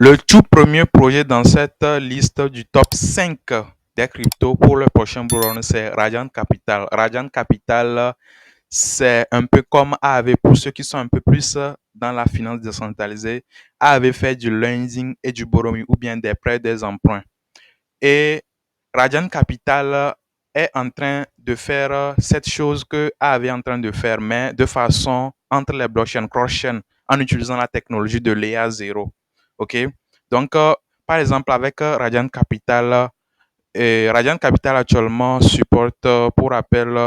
Le tout premier projet dans cette liste du top 5 des cryptos pour le prochain bull run, c'est Radiant Capital. Radiant Capital, c'est un peu comme AAV pour ceux qui sont un peu plus dans la finance décentralisée. AAV fait du lending et du borrowing ou bien des prêts, des emprunts. Et Radiant Capital est en train de faire cette chose que AAV est en train de faire, mais de façon entre les blockchains, cross-chain, en utilisant la technologie de l'EA 0. OK? Donc, par exemple, avec Radiant Capital actuellement supporte, pour rappel,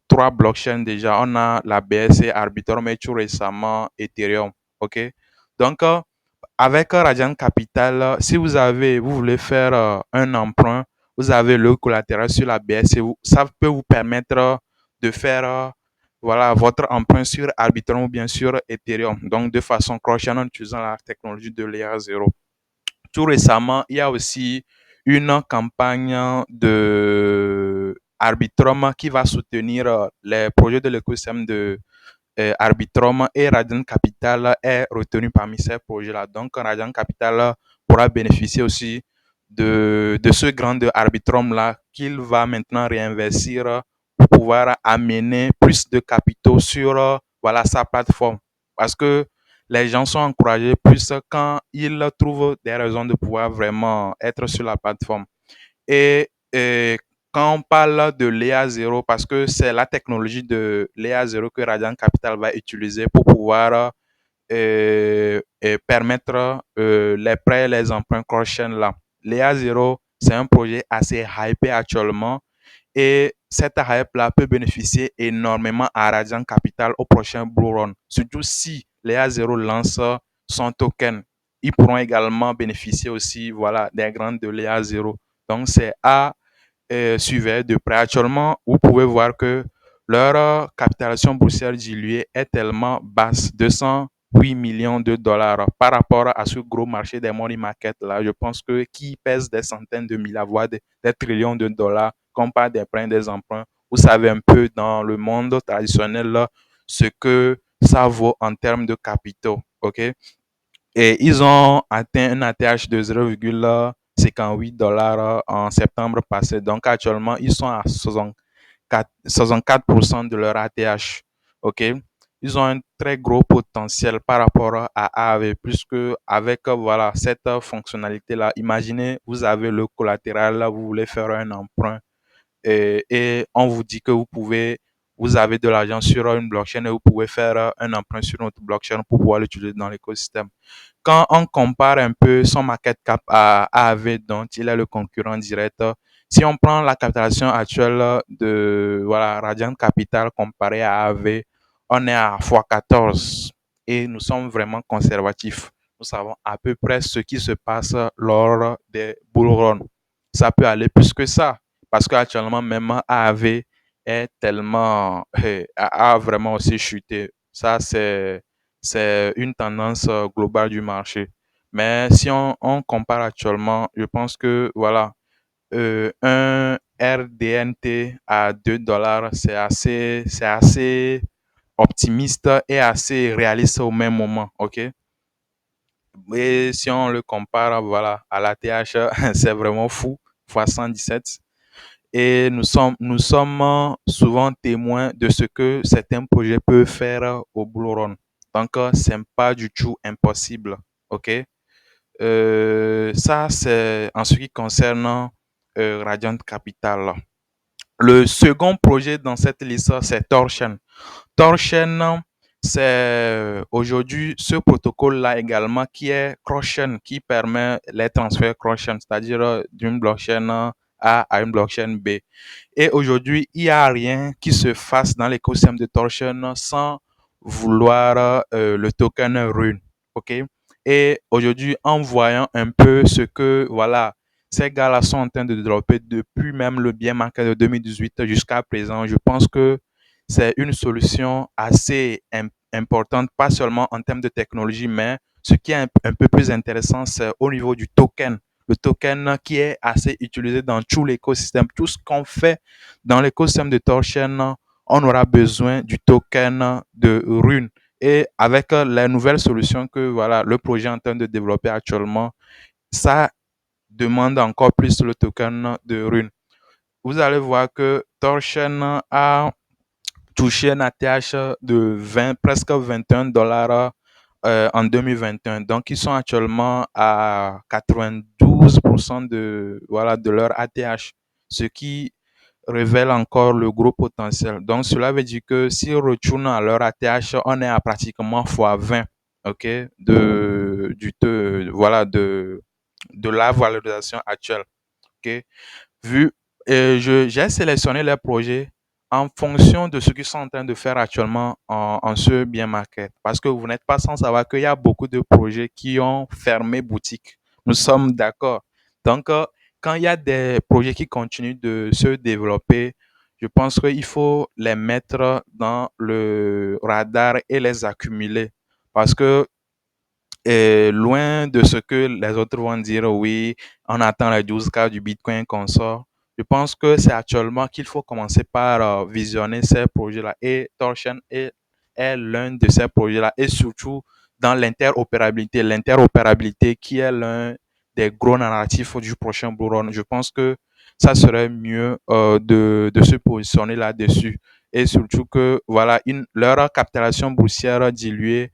trois blockchains déjà. On a la BSC, Arbitrum et tout récemment Ethereum. OK? Donc, avec Radiant Capital, si vous voulez faire un emprunt, vous avez le collatéral sur la BSC. Ça peut vous permettre de faire voilà, votre emprunt sur Arbitrum ou bien sur Ethereum. Donc, de façon cross-chain en utilisant la technologie de l'IA 0. Tout récemment, il y a aussi une campagne de Arbitrum qui va soutenir les projets de l'écosystème de Arbitrum et Radiant Capital est retenu parmi ces projets-là. Donc, Radiant Capital pourra bénéficier aussi de ce grand de Arbitrum-là qu'il va maintenant réinvestir pour pouvoir amener plus de capitaux sur voilà, sa plateforme. Parce que les gens sont encouragés plus quand ils trouvent des raisons de pouvoir vraiment être sur la plateforme. Et quand on parle de l'EA 0, parce que c'est la technologie de l'EA 0 que Radiant Capital va utiliser pour pouvoir permettre les prêts et les emprunts cross-chain là. L'EA 0, c'est un projet assez hypé actuellement et cette hype-là peut bénéficier énormément à Radiant Capital au prochain Blue Run. Surtout si l'EA 0 lance son token. Ils pourront également bénéficier aussi voilà, des grants de l'EA 0. Donc, c'est à suivait de près. Actuellement, vous pouvez voir que leur capitalisation boursière diluée est tellement basse, 208 millions de dollars par rapport à ce gros marché des money market là. Je pense que qui pèse des centaines de milliards, voire des trillions de dollars, comme par des prêts, des emprunts. Vous savez un peu dans le monde traditionnel là, ce que ça vaut en termes de capitaux. OK? Et ils ont atteint un ATH de 0,58 $ en septembre passé. Donc actuellement, ils sont à 64% de leur ATH. OK? Ils ont un très gros potentiel par rapport à AAV, puisque avec voilà, cette fonctionnalité-là, imaginez, vous avez le collatéral, là, vous voulez faire un emprunt et on vous dit que vous avez de l'argent sur une blockchain et vous pouvez faire un emprunt sur notre blockchain pour pouvoir l'utiliser dans l'écosystème. Quand on compare un peu son market cap à AAV, dont il est le concurrent direct, si on prend la capitalisation actuelle de voilà, Radiant Capital comparé à AAV, on est à x14 et nous sommes vraiment conservatifs. Nous savons à peu près ce qui se passe lors des bull runs. Ça peut aller plus que ça parce qu'actuellement, même AAV est tellement, a vraiment aussi chuté. Ça, c'est une tendance globale du marché. Mais si on compare actuellement, je pense que voilà, un RDNT à 2 dollars, c'est assez optimiste et assez réaliste au même moment. OK? Et si on le compare voilà, à la TH, c'est vraiment fou, fois 117. Et nous sommes souvent témoins de ce que certains projets peuvent faire au Blue Run. Donc, c'est pas du tout impossible. OK? Ça, c'est en ce qui concerne Radiant Capital. Le second projet dans cette liste, c'est Torchain. Torchain, c'est aujourd'hui ce protocole-là également qui est cross-chain, qui permet les transferts cross-chain, c'est-à-dire d'une blockchain A à une blockchain B. Et aujourd'hui, il n'y a rien qui se fasse dans l'écosystème de Torchain sans vouloir le token Rune. OK? Et aujourd'hui, en voyant un peu ce que, voilà, ces gars-là sont en train de développer depuis même le bien market de 2018 jusqu'à présent, je pense que c'est une solution assez importante, pas seulement en termes de technologie, mais ce qui est un peu plus intéressant, c'est au niveau du token. Le token qui est assez utilisé dans tout l'écosystème. Tout ce qu'on fait dans l'écosystème de Torchain, on aura besoin du token de Rune. Et avec les nouvelles solutions que voilà, le projet est en train de développer actuellement, ça demande encore plus le token de Rune. Vous allez voir que Torchen a touché un ATH de 20, presque 21 dollars en 2021. Donc, ils sont actuellement à 92% voilà, de leur ATH, ce qui révèle encore le gros potentiel. Donc, cela veut dire que s'ils retournent à leur ATH, on est à pratiquement fois 20, ok, voilà, de la valorisation actuelle, ok. Vu, j'ai sélectionné les projets en fonction de ce qu'ils sont en train de faire actuellement en ce bien market. Parce que vous n'êtes pas sans savoir qu'il y a beaucoup de projets qui ont fermé boutique. Nous sommes d'accord. Donc, quand il y a des projets qui continuent de se développer, je pense qu'il faut les mettre dans le radar et les accumuler. Parce que loin de ce que les autres vont dire, oui, on attend les 12K du Bitcoin qu'on sort. Je pense que c'est actuellement qu'il faut commencer par visionner ces projets-là. Et Torchen est l'un de ces projets-là. Et surtout dans l'interopérabilité. L'interopérabilité qui est l'un des gros narratifs du prochain Bull Run. Je pense que ça serait mieux de se positionner là-dessus. Et surtout que voilà, leur capitalisation boursière diluée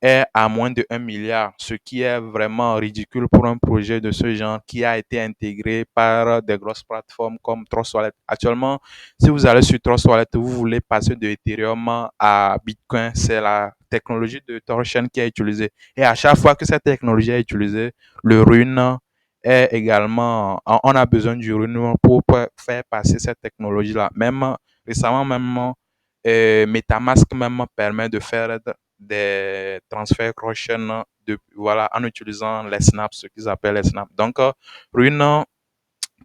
est à moins de 1 milliard, ce qui est vraiment ridicule pour un projet de ce genre qui a été intégré par des grosses plateformes comme Trust Wallet. Actuellement, si vous allez sur Trust Wallet, vous voulez passer de Ethereum à Bitcoin, c'est la technologie de Torchain qui est utilisée. Et à chaque fois que cette technologie est utilisée, le Rune est également, on a besoin du Rune pour faire passer cette technologie-là. Même récemment, même MetaMask même permet de faire des transferts cross-chain voilà, en utilisant les snaps, ce qu'ils appellent les snaps. Donc, Rune,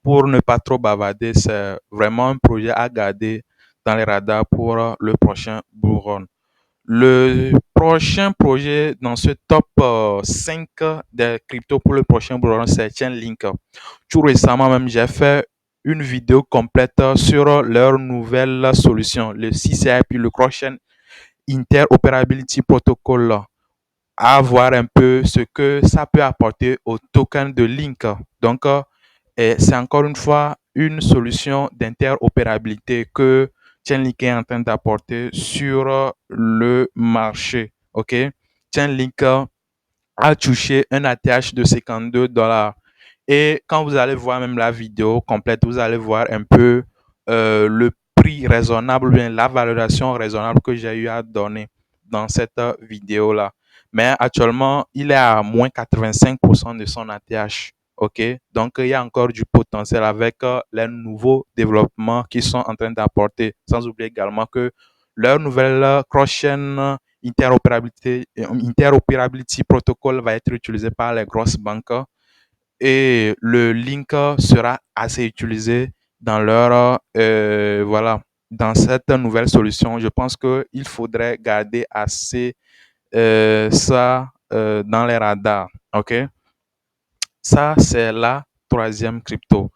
pour ne pas trop bavarder, c'est vraiment un projet à garder dans les radars pour le prochain Bull Run. Le prochain projet dans ce top 5 des cryptos pour le prochain Bull Run, c'est Chainlink. Tout récemment même, j'ai fait une vidéo complète sur leur nouvelle solution, le CCIP, le Cross-Chain Interoperability Protocol, à voir un peu ce que ça peut apporter au token de Link. Donc, c'est encore une fois une solution d'interopérabilité que Chainlink est en train d'apporter sur le marché. OK? Chainlink a touché un ATH de 52 dollars. Et quand vous allez voir même la vidéo complète, vous allez voir un peu le prix raisonnable, bien la valorisation raisonnable que j'ai eu à donner dans cette vidéo-là. Mais actuellement, il est à moins 85% de son ATH. OK? Donc, il y a encore du potentiel avec les nouveaux développements qui sont en train d'apporter. Sans oublier également que leur nouvelle cross-chain interoperability protocol va être utilisé par les grosses banques et le link sera assez utilisé dans leur voilà, dans cette nouvelle solution. Je pense qu'il faudrait garder assez ça dans les radars. OK? Ça, c'est la troisième crypto.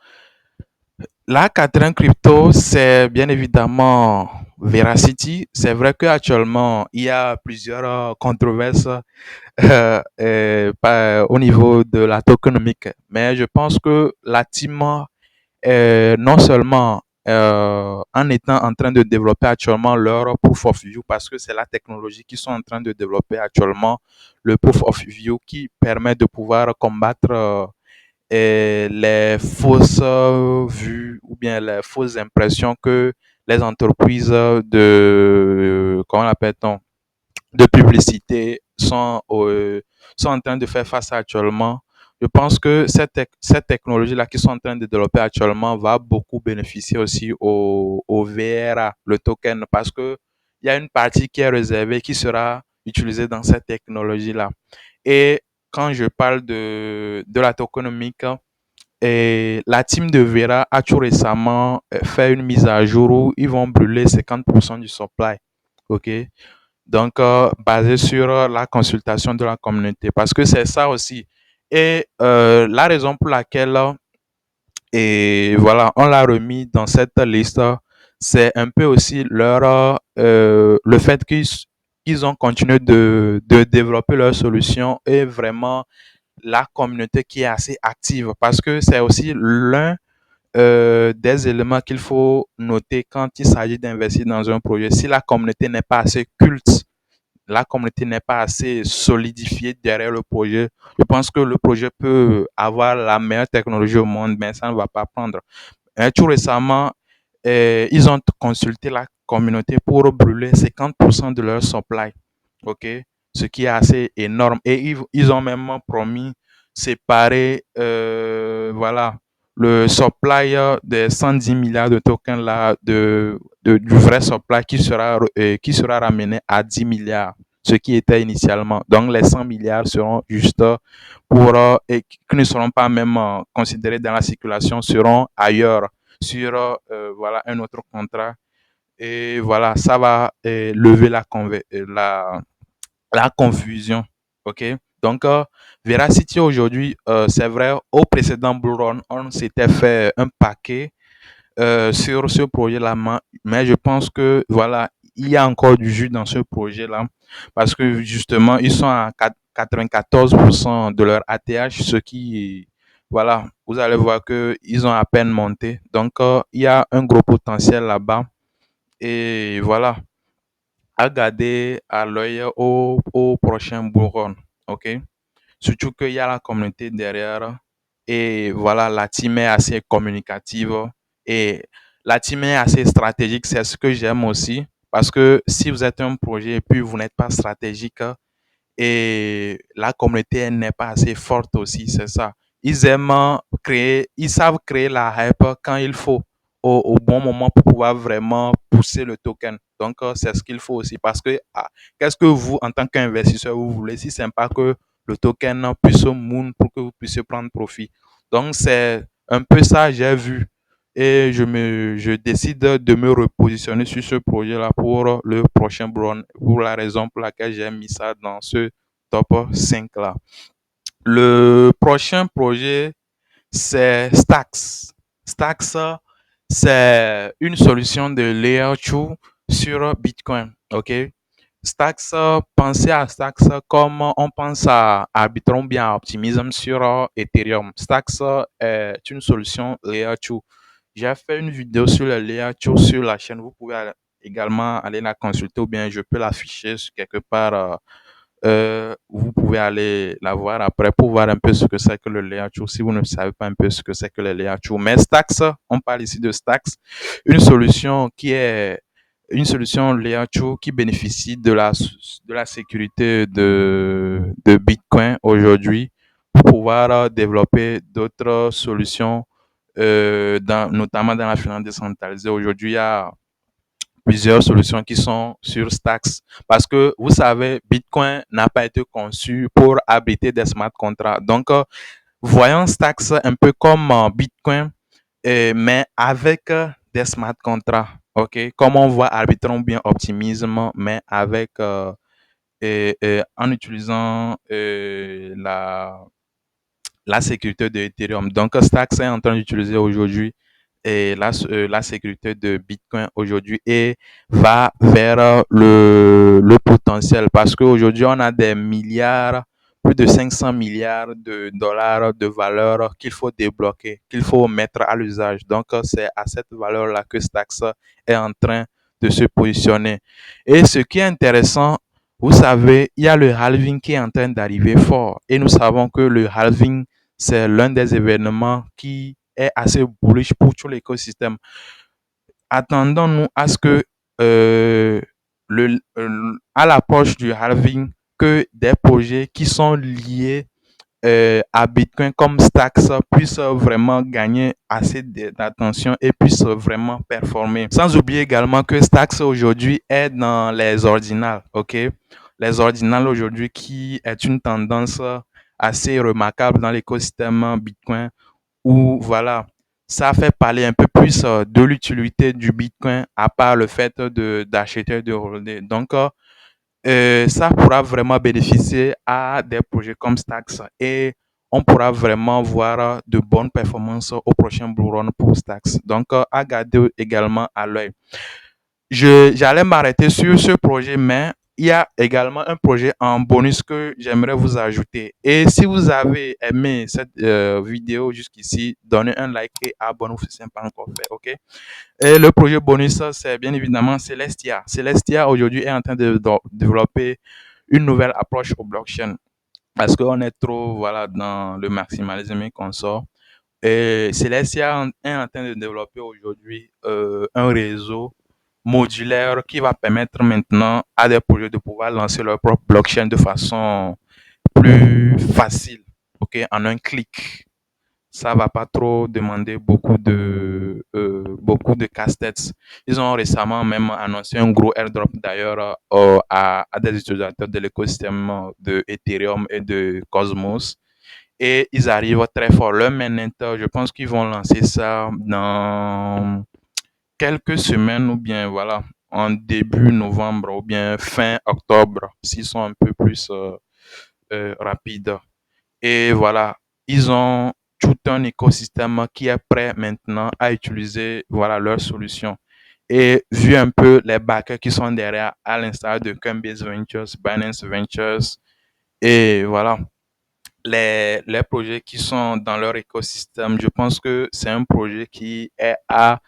La quatrième crypto, c'est bien évidemment Veracity. C'est vrai qu'actuellement, il y a plusieurs controverses au niveau de la tokenomique. Mais je pense que la team, non seulement en étant en train de développer actuellement leur proof of view, parce que c'est la technologie qu'ils sont en train de développer actuellement, le proof of view qui permet de pouvoir combattre les fausses vues ou bien les fausses impressions que les entreprises comment l'appelle-t-on, de publicité sont en train de faire face actuellement. Je pense que cette technologie-là qu'ils sont en train de développer actuellement va beaucoup bénéficier aussi au VRA, le token, parce que il y a une partie qui est réservée, qui sera utilisée dans cette technologie-là. Et quand je parle de la tokenomique, et la team de Vera a tout récemment fait une mise à jour où ils vont brûler 50% du supply. OK? Donc, basé sur la consultation de la communauté, parce que c'est ça aussi. Et la raison pour laquelle, et voilà, on l'a remis dans cette liste, c'est un peu aussi le fait qu'ils qu'ils ont continué de développer leur solution et vraiment la communauté qui est assez active parce que c'est aussi l'un des éléments qu'il faut noter quand il s'agit d'investir dans un projet. Si la communauté n'est pas assez culte, la communauté n'est pas assez solidifiée derrière le projet, je pense que le projet peut avoir la meilleure technologie au monde, mais ça ne va pas prendre. Tout récemment, ils ont consulté la communauté pour brûler 50% de leur supply. OK? Ce qui est assez énorme. Et ils ont même promis séparer, voilà, le supply des 110 milliards de tokens là, du vrai supply qui sera ramené à 10 milliards, ce qui était initialement. Donc, les 100 milliards seront juste pour, et qui ne seront pas même considérés dans la circulation, seront ailleurs sur voilà, un autre contrat. Et voilà, ça va lever la confusion. OK? Donc, Veracity aujourd'hui, c'est vrai, au précédent Blue Run, on s'était fait un paquet sur ce projet-là, mais je pense que voilà, il y a encore du jus dans ce projet-là parce que justement, ils sont à 94% de leur ATH, ce qui, voilà, vous allez voir que ils ont à peine monté. Donc, il y a un gros potentiel là-bas et voilà, à garder à l'œil au prochain Bull Run. OK? Surtout qu'il y a la communauté derrière et voilà, la team est assez communicative et la team est assez stratégique. C'est ce que j'aime aussi parce que si vous êtes un projet et puis vous n'êtes pas stratégique et la communauté n'est pas assez forte aussi, c'est ça. Ils aiment créer, ils savent créer la hype quand il faut, au bon moment pour pouvoir vraiment pousser le token. Donc, c'est ce qu'il faut aussi parce que qu'est-ce que vous, en tant qu'investisseur, vous voulez si c'est pas que le token puisse moon pour que vous puissiez prendre profit. Donc, c'est un peu ça, j'ai vu. Et je décide de me repositionner sur ce projet-là pour le prochain Brown, pour la raison pour laquelle j'ai mis ça dans ce top 5-là. Le prochain projet, c'est Stacks. Stacks, c'est une solution de layer 2 sur Bitcoin. OK? Stacks, pensez à Stacks comme on pense à Arbitrum bien à Optimism sur Ethereum. Stacks est une solution layer 2. J'ai fait une vidéo sur le layer 2 sur la chaîne. Vous pouvez également aller la consulter ou bien je peux l'afficher quelque part. Vous pouvez aller la voir après pour voir un peu ce que c'est que le layer 2 si vous ne savez pas un peu ce que c'est que le layer 2. Mais Stacks, on parle ici de Stacks, une solution qui est une solution layer 2 qui bénéficie de la sécurité de Bitcoin aujourd'hui pour pouvoir développer d'autres solutions, notamment dans la finance décentralisée. Aujourd'hui, il y a plusieurs solutions qui sont sur Stacks. Parce que vous savez, Bitcoin n'a pas été conçu pour abriter des smart contracts. Donc, voyons Stacks un peu comme Bitcoin, mais avec des smart contracts. OK? Comme on voit Arbitrum bien Optimism, mais avec en utilisant la sécurité de Ethereum. Donc, Stacks est en train d'utiliser aujourd'hui et la sécurité de Bitcoin aujourd'hui et va vers le potentiel parce qu'aujourd'hui, on a des milliards, plus de 500 milliards de dollars de valeur qu'il faut débloquer, qu'il faut mettre à l'usage. Donc, c'est à cette valeur-là que Stacks est en train de se positionner. Et ce qui est intéressant, vous savez, il y a le halving qui est en train d'arriver fort et nous savons que le halving, c'est l'un des événements qui est assez bullish pour tout l'écosystème. Attendons-nous à ce que à l'approche du halving, que des projets qui sont liés à Bitcoin comme Stacks puissent vraiment gagner assez d'attention et puissent vraiment performer. Sans oublier également que Stacks aujourd'hui est dans les ordinals, ok? Les ordinals aujourd'hui qui est une tendance assez remarquable dans l'écosystème Bitcoin où voilà, ça fait parler un peu plus de l'utilité du Bitcoin à part le fait d'acheter et de holder. Donc, ça pourra vraiment bénéficier à des projets comme Stacks et on pourra vraiment voir de bonnes performances au prochain Blue Run pour Stacks. Donc, à garder également à l'œil. J'allais m'arrêter sur ce projet, mais Il y a également un projet en bonus que j'aimerais vous ajouter. Et si vous avez aimé cette vidéo jusqu'ici, donnez un like et abonnez-vous si ce n'est pas encore fait, ok? Et le projet bonus, c'est bien évidemment Celestia. Celestia aujourd'hui est en train de développer une nouvelle approche au blockchain parce qu'on est trop voilà, dans le maximalisme et qu'on sort. Et Celestia est en train de développer aujourd'hui un réseau modulaire qui va permettre maintenant à des projets de pouvoir lancer leur propre blockchain de façon plus facile, ok, en un clic. Ça va pas trop demander beaucoup de casse-têtes. Ils ont récemment même annoncé un gros airdrop d'ailleurs à des utilisateurs de l'écosystème de Ethereum et de Cosmos. Et ils arrivent très fort. Le mainnet, je pense qu'ils vont lancer ça dans quelques semaines ou bien voilà, en début novembre ou bien fin octobre, s'ils sont un peu plus rapides. Et voilà, ils ont tout un écosystème qui est prêt maintenant à utiliser voilà, leur solution. Et vu un peu les backers qui sont derrière, à l'instar de Coinbase Ventures, Binance Ventures, et voilà, les projets qui sont dans leur écosystème, je pense que c'est un projet qui est à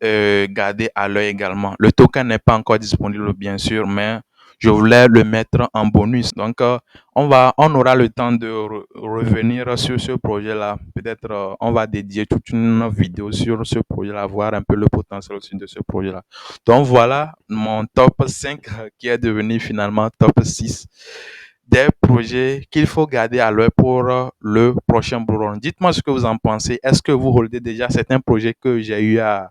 garder à l'œil également. Le token n'est pas encore disponible, bien sûr, mais je voulais le mettre en bonus. Donc, on aura le temps de revenir sur ce projet-là. Peut-être, on va dédier toute une vidéo sur ce projet-là, voir un peu le potentiel aussi de ce projet-là. Donc, voilà mon top 5 qui est devenu finalement top 6 des projets qu'il faut garder à l'œil pour le prochain Blue Run. Dites-moi ce que vous en pensez. Est-ce que vous holdez déjà certains projets que j'ai eu à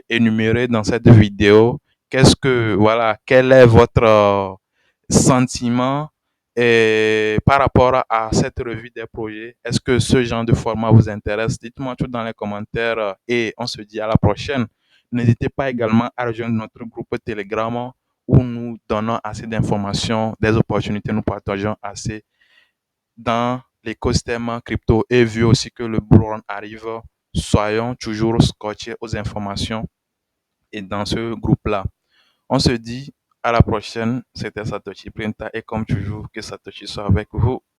énumérés dans cette vidéo? Voilà, quel est votre sentiment par rapport à cette revue des projets? Est-ce que ce genre de format vous intéresse? Dites-moi tout dans les commentaires et on se dit à la prochaine. N'hésitez pas également à rejoindre notre groupe Telegram où nous donnons assez d'informations, des opportunités, nous partageons assez dans l'écosystème crypto et vu aussi que le bull run arrive, soyons toujours scotchés aux informations et dans ce groupe-là. On se dit à la prochaine. C'était Satoshi Printa et comme toujours, que Satoshi soit avec vous.